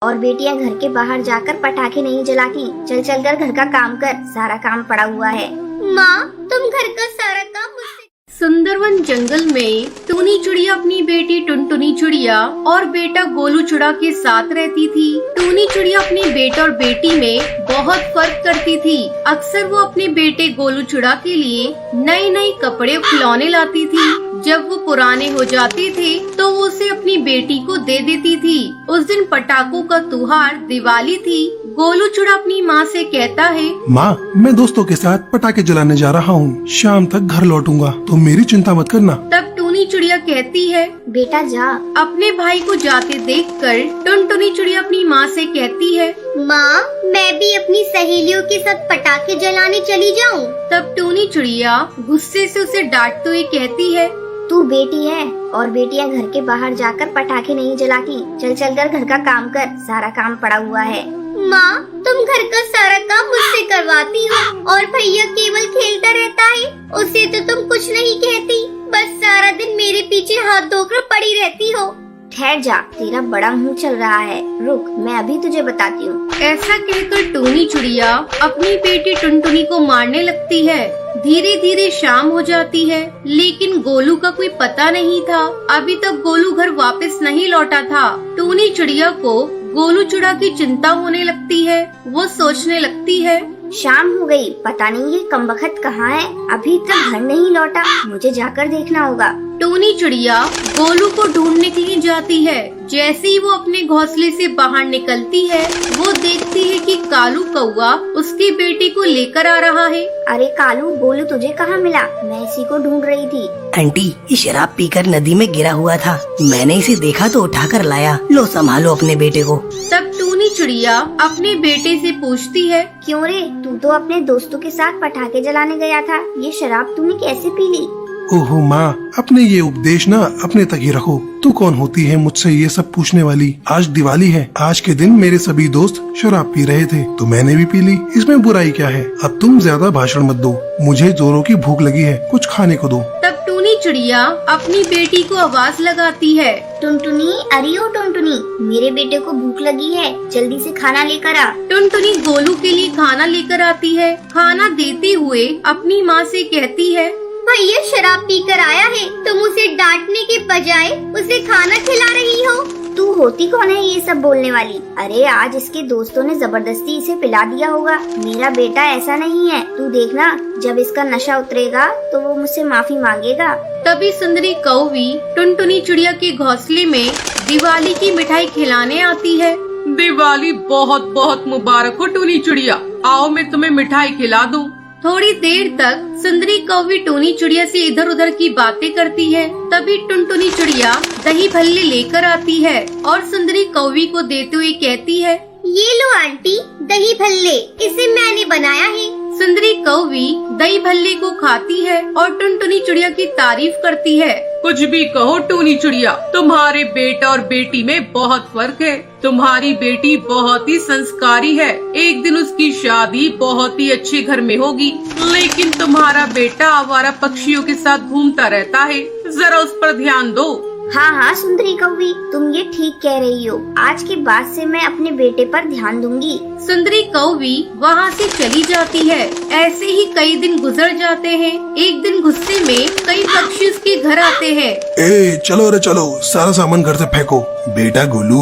और बेटियां घर के बाहर जाकर पटाखे नहीं जलाती। चल चल कर घर का काम कर, सारा काम पड़ा हुआ है। माँ, तुम घर का सारा काम मुझसे। सुंदरवन जंगल में टूनी चिड़िया अपनी बेटी टुनटुनी चिड़िया और बेटा गोलू चिड़ा के साथ रहती थी। टूनी चिड़िया अपने बेटा और बेटी में बहुत फर्क करती थी। अक्सर वो अपने बेटे गोलू चिड़ा के लिए नए नए कपड़े और खिलौने लाती थी। जब वो पुराने हो जाते थे तो वो उसे अपनी बेटी को दे देती थी। उस दिन पटाखों का त्योहार दिवाली थी। गोलू चिड़ा अपनी माँ से कहता है, माँ, मैं दोस्तों के साथ पटाखे जलाने जा रहा हूँ। शाम तक घर लौटूंगा, तुम मेरी चिंता मत करना। तब टूनी चिड़िया कहती है, बेटा जा। अपने भाई को जाते देखकर टुनटुनी चिड़िया अपनी माँ से कहती है, माँ, मैं भी अपनी सहेलियों के साथ पटाखे जलाने चली जाऊँ। तब टूनी चिड़िया गुस्से से उसे डांटते हुए कहती है, तू बेटी है और बेटियां घर के बाहर जाकर पटाखे नहीं जलाती। चल चल कर घर का काम कर, सारा काम पड़ा हुआ है। माँ, तुम घर का सारा काम मुझसे करवाती हो और भैया केवल खेलता रहता है। उसे तो तुम कुछ नहीं कहती, बस सारा दिन मेरे पीछे हाथ धोकर पड़ी रहती हो। ठहर जा, तेरा बड़ा मुंह चल रहा है। रुक, मैं अभी तुझे बताती हूँ। ऐसा कहकर टूनी चिड़िया अपनी बेटी टुनटुनी को मारने लगती है। धीरे धीरे शाम हो जाती है, लेकिन गोलू का कोई पता नहीं था। अभी तक गोलू घर वापस नहीं लौटा था। टूनी चिड़िया को गोलू चिड़ा की चिंता होने लगती है। वो सोचने लगती है, शाम हो गई, पता नहीं ये कमबख्त कहाँ है, अभी तक घर नहीं लौटा। मुझे जाकर देखना होगा। टूनी चिड़िया गोलू को ढूंढने के लिए जाती है। जैसे ही वो अपने घोंसले से बाहर निकलती है, वो देखती है कि कालू कौवा उसकी बेटी को लेकर आ रहा है। अरे कालू, गोलू तुझे कहाँ मिला? मैं इसी को ढूंढ रही थी। आंटी, ये शराब पीकर नदी में गिरा हुआ था। मैंने इसे देखा तो उठाकर लाया। लो, संभालो अपने बेटे को। तब टूनी चिड़िया अपने बेटे से पूछती है, क्यों रे, तू तो अपने दोस्तों के साथ पटाखे जलाने गया था। ये शराब तूने कैसे पी ली? ओहो माँ, अपने ये उपदेश ना अपने तक ही रखो। तू कौन होती है मुझसे ये सब पूछने वाली? आज दिवाली है। आज के दिन मेरे सभी दोस्त शराब पी रहे थे तो मैंने भी पी ली। इसमें बुराई क्या है? अब तुम ज्यादा भाषण मत दो, मुझे जोरों की भूख लगी है, कुछ खाने को दो। तब टूनी चिड़िया अपनी बेटी को आवाज लगाती है, टुनटुनी, अरे ओ टुनटुनी, मेरे बेटे को भूख लगी है, जल्दी से खाना लेकर आ। टुनटुनी गोलू के लिए खाना लेकर आती है। खाना देते हुए अपनी माँ से कहती है, भैया शराब पीकर आया है, तुम उसे डांटने के बजाय उसे खाना खिला रही हो। तू होती कौन है ये सब बोलने वाली? अरे आज इसके दोस्तों ने जबरदस्ती इसे पिला दिया होगा। मेरा बेटा ऐसा नहीं है, तू देखना, जब इसका नशा उतरेगा तो वो मुझसे माफी मांगेगा। तभी सुंदरी कौवी टुनटुनी चिड़िया के घोंसले में दिवाली की मिठाई खिलाने आती है। दिवाली बहुत बहुत मुबारक हो टूनी चिड़िया, आओ मैं तुम्हें मिठाई खिला दूं। थोड़ी देर तक सुंदरी कौवी टूनी चिड़िया से इधर उधर की बातें करती है। तभी टुनटुनी चिड़िया दही भल्ले लेकर आती है और सुंदरी कौवी को देते हुए कहती है, ये लो आंटी, दही भल्ले, इसे मैंने बनाया है। सुंदरी कौवी दही भल्ले को खाती है और टुनटुनी चिड़िया की तारीफ करती है। कुछ भी कहो टूनी चिड़िया, तुम्हारे बेटा और बेटी में बहुत फर्क है। तुम्हारी बेटी बहुत ही संस्कारी है, एक दिन उसकी शादी बहुत ही अच्छे घर में होगी, लेकिन तुम्हारा बेटा आवारा पक्षियों के साथ घूमता रहता है। जरा उस पर ध्यान दो। हाँ हाँ सुंदरी कौवी, तुम ये ठीक कह रही हो। आज के बाद से मैं अपने बेटे पर ध्यान दूंगी। सुंदरी कौवी वहाँ से चली जाती है। ऐसे ही कई दिन गुजर जाते हैं। एक दिन गुस्से में कई पक्षी उसके घर आते हैं। ए चलो रे चलो, सारा सामान घर से फेंको। बेटा गोलू,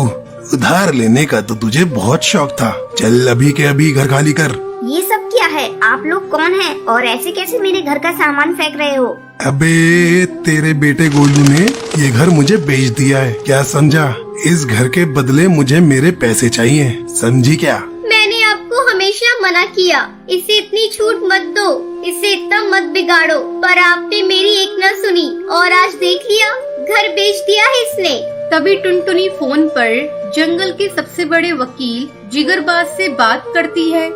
उधार लेने का तो तुझे बहुत शौक था। चल अभी के अभी घर खाली कर। ये सब क्या है? आप लोग कौन हैं और ऐसे कैसे मेरे घर का सामान फेंक रहे हो? अबे तेरे बेटे गोलू ने ये घर मुझे बेच दिया है, क्या समझा? इस घर के बदले मुझे मेरे पैसे चाहिए, समझी क्या? मैंने आपको हमेशा मना किया, इसे इतनी छूट मत दो, इसे इतना मत बिगाड़ो, पर आपने मेरी एक न सुनी और आज देख लिया, घर बेच दिया है इसने। तभी टुनटुनी फोन पर जंगल के सबसे बड़े वकील जिगरबाज से बात करती है।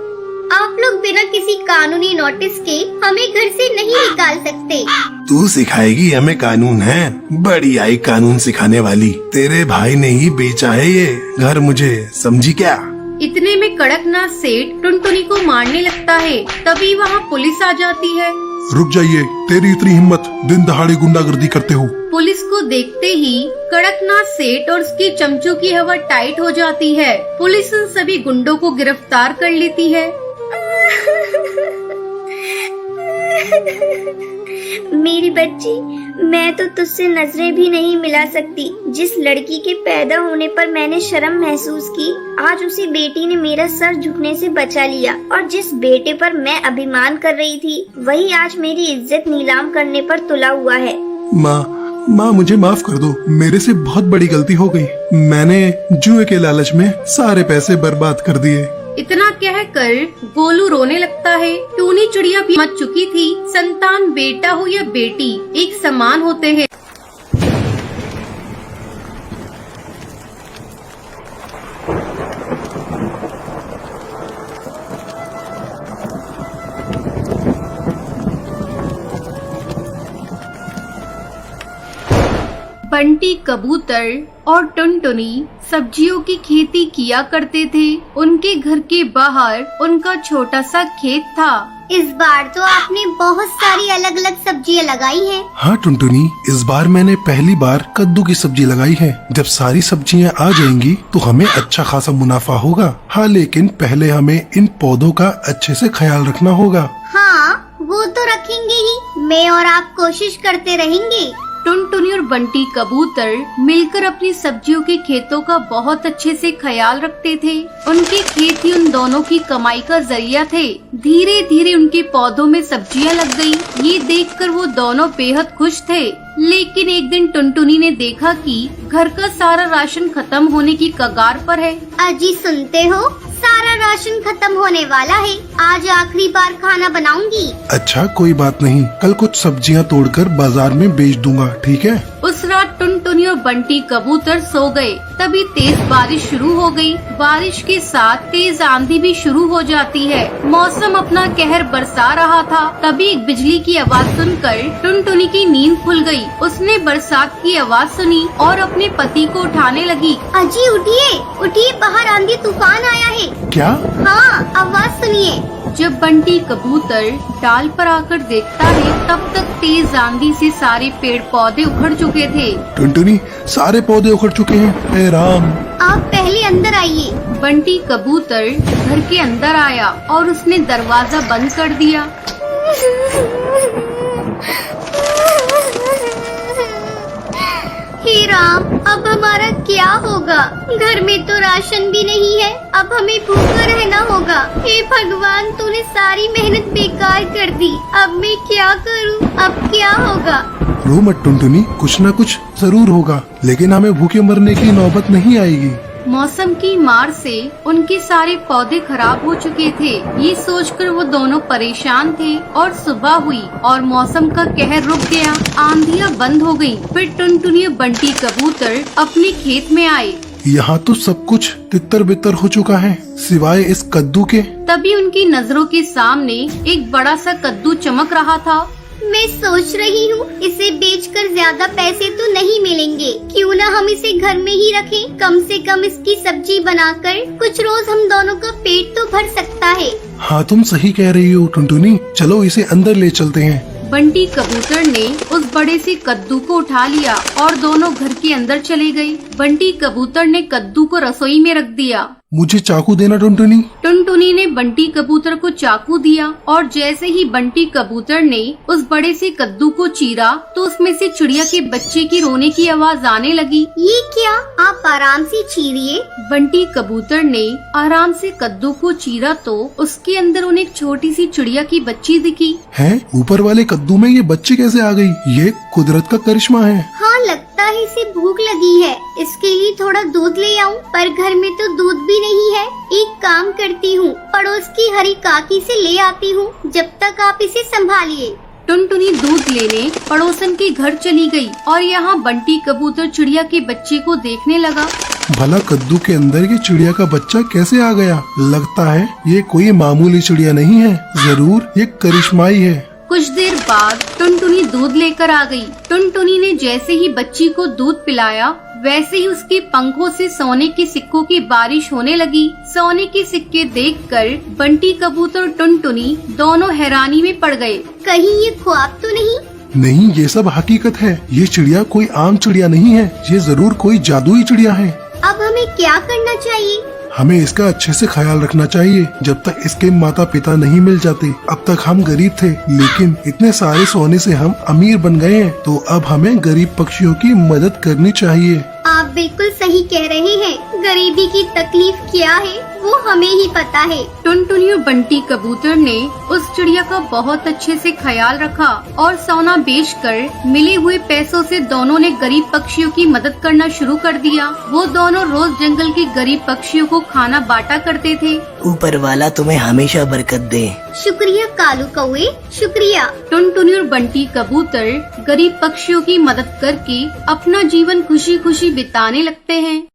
आप लोग बिना किसी कानूनी नोटिस के हमें घर से नहीं निकाल सकते। तू सिखाएगी हमें कानून? है बड़ी आई कानून सिखाने वाली। तेरे भाई ने ही बेचा है ये घर मुझे, समझी क्या? इतने में कड़कनाथ सेठ टुनटुनी को मारने लगता है। तभी वहाँ पुलिस आ जाती है। रुक जाइए, तेरी इतनी हिम्मत, दिन दहाड़े गुंडागर्दी करते हो। पुलिस को देखते ही कड़कनाथ सेठ और उसके चमचों की हवा टाइट हो जाती है। पुलिस उन सभी गुंडों को गिरफ्तार कर लेती है। मेरी बच्ची, मैं तो तुझसे नजरें भी नहीं मिला सकती। जिस लड़की के पैदा होने पर मैंने शर्म महसूस की, आज उसी बेटी ने मेरा सर झुकने से बचा लिया। और जिस बेटे पर मैं अभिमान कर रही थी, वही आज मेरी इज्जत नीलाम करने पर तुला हुआ है। माँ मुझे माफ कर दो, मेरे से बहुत बड़ी गलती हो गई। मैंने जुए के लालच में सारे पैसे बर्बाद कर दिए। इतना कहकर गोलू रोने लगता है। टूनी चिड़िया भी मच चुकी थी। संतान बेटा हो या बेटी, एक समान होते हैं। बंटी कबूतर और टुनटुनी सब्जियों की खेती किया करते थे। उनके घर के बाहर उनका छोटा सा खेत था। इस बार तो आपने बहुत सारी अलग अलग सब्जियां लगाई हैं। हाँ टुनटुनी, इस बार मैंने पहली बार कद्दू की सब्जी लगाई है। जब सारी सब्जियाँ आ जाएंगी तो हमें अच्छा खासा मुनाफा होगा। हाँ, लेकिन पहले हमें इन पौधों का अच्छे से ख्याल रखना होगा। हाँ, वो तो रखेंगे ही। मैं और आप कोशिश करते रहेंगे। टुनटुनी और बंटी कबूतर मिलकर अपनी सब्जियों के खेतों का बहुत अच्छे से ख्याल रखते थे। उनके खेत ही उन दोनों की कमाई का जरिया थे। धीरे धीरे उनके पौधों में सब्जियां लग गई। ये देखकर वो दोनों बेहद खुश थे। लेकिन एक दिन टुनटुनी ने देखा कि घर का सारा राशन खत्म होने की कगार पर है। अजी सुनते हो, सारा राशन खत्म होने वाला है। आज आखिरी बार खाना बनाऊंगी। अच्छा, कोई बात नहीं, कल कुछ सब्जियाँ तोड़कर बाजार में बेच दूंगा, ठीक है? उस रात टुनटुनी और बंटी कबूतर सो गए। तभी तेज बारिश शुरू हो गई। बारिश के साथ तेज आंधी भी शुरू हो जाती है। मौसम अपना कहर बरसा रहा था। तभी एक बिजली की आवाज सुनकर टुनटुनी की नींद खुल गई। उसने बरसात की आवाज सुनी और अपने पति को उठाने लगी। अजी उठिए, उठिए, बाहर आंधी तूफान आया है। क्या? हाँ, आवाज सुनिए। जब बंटी कबूतर डाल पर आकर देखता है, तब तक तेज आंधी से सारे पेड़ पौधे उखड़ चुके थे। टुनटुनी, सारे पौधे उखड़ चुके हैं। हे राम! आप पहले अंदर आइए। बंटी कबूतर घर के अंदर आया और उसने दरवाजा बंद कर दिया। हे राम, अब हमारा क्या होगा? घर में तो राशन भी नहीं है। अब हमें भूखा रहना होगा। हे भगवान, तूने सारी मेहनत बेकार कर दी। अब मैं क्या करूं? अब क्या होगा? रो मत टुनटुनी, कुछ न कुछ जरूर होगा, लेकिन हमें भूखे मरने की नौबत नहीं आएगी। मौसम की मार से उनके सारे पौधे खराब हो चुके थे। ये सोचकर वो दोनों परेशान थे और सुबह हुई और मौसम का कहर रुक गया। आंधियां बंद हो गयी। फिर टुनटुनी और बंटी कबूतर अपने खेत में आए। यहाँ तो सब कुछ तितर बितर हो चुका है, सिवाय इस कद्दू के। तभी उनकी नजरों के सामने एक बड़ा सा कद्दू चमक रहा था। मैं सोच रही हूँ, इसे बेचकर ज्यादा पैसे तो नहीं मिलेंगे। क्यों ना हम इसे घर में ही रखें। कम से कम इसकी सब्जी बनाकर कुछ रोज हम दोनों का पेट तो भर सकता है। हाँ, तुम सही कह रही हो टुनटुनी, चलो इसे अंदर ले चलते हैं। बंटी कबूतर ने उस बड़े से कद्दू को उठा लिया और दोनों घर के अंदर चले गए। बंटी कबूतर ने कद्दू को रसोई में रख दिया। मुझे चाकू देना टुनटुनी। टुनटुनी ने बंटी कबूतर को चाकू दिया और जैसे ही बंटी कबूतर ने उस बड़े से कद्दू को चीरा तो उसमें से चिड़िया के बच्चे की रोने की आवाज आने लगी। ये क्या? आप आराम से चीरिए। बंटी कबूतर ने आराम से कद्दू को चीरा तो उसके अंदर उन्हें एक छोटी सी चिड़िया की बच्ची दिखी। है, ऊपर वाले कद्दू में ये बच्ची कैसे आ गई? ये कुदरत का करिश्मा है। हाँ, लगता है इसे भूख लगी है। इसके लिए थोड़ा दूध ले आऊं, पर घर में तो दूध भी नहीं है। एक काम करती हूँ, पड़ोस की हरी काकी से ले आती हूँ। जब तक आप इसे संभालिए। टुनटुनी दूध लेने पड़ोसन के घर चली गई और यहाँ बंटी कबूतर चिड़िया के बच्चे को देखने लगा। भला कद्दू के अंदर ये चिड़िया का बच्चा कैसे आ गया? लगता है ये कोई मामूली चिड़िया नहीं है, जरूर ये करिश्माई है। कुछ देर बाद टुनटुनी दूध लेकर आ गई। टुनटुनी ने जैसे ही बच्ची को दूध पिलाया, वैसे ही उसके पंखों से सोने के सिक्कों की बारिश होने लगी। सोने के सिक्के देखकर बंटी कबूतर और टुनटुनी दोनों हैरानी में पड़ गए। कहीं ये ख्वाब तो नहीं? नहीं, ये सब हकीकत है। ये चिड़िया कोई आम चिड़िया नहीं है, ये जरूर कोई जादुई चिड़िया है। अब हमें क्या करना चाहिए? हमें इसका अच्छे से ख्याल रखना चाहिए जब तक इसके माता पिता नहीं मिल जाते। अब तक हम गरीब थे, लेकिन इतने सारे सोने से हम अमीर बन गए हैं, तो अब हमें गरीब पक्षियों की मदद करनी चाहिए। आप बिल्कुल सही कह रहे हैं। गरीबी की तकलीफ क्या है वो हमें ही पता है। टुनटुनी और बंटी कबूतर ने उस चिड़िया का बहुत अच्छे से ख्याल रखा और सोना बेचकर मिले हुए पैसों से दोनों ने गरीब पक्षियों की मदद करना शुरू कर दिया। वो दोनों रोज जंगल के गरीब पक्षियों को खाना बांटा करते थे। ऊपर वाला तुम्हें हमेशा बरकत दे। शुक्रिया कालू कौवे, शुक्रिया। टुनटुनी और बंटी कबूतर गरीब पक्षियों की मदद करके अपना जीवन खुशी खुशी बिताने लगते हैं।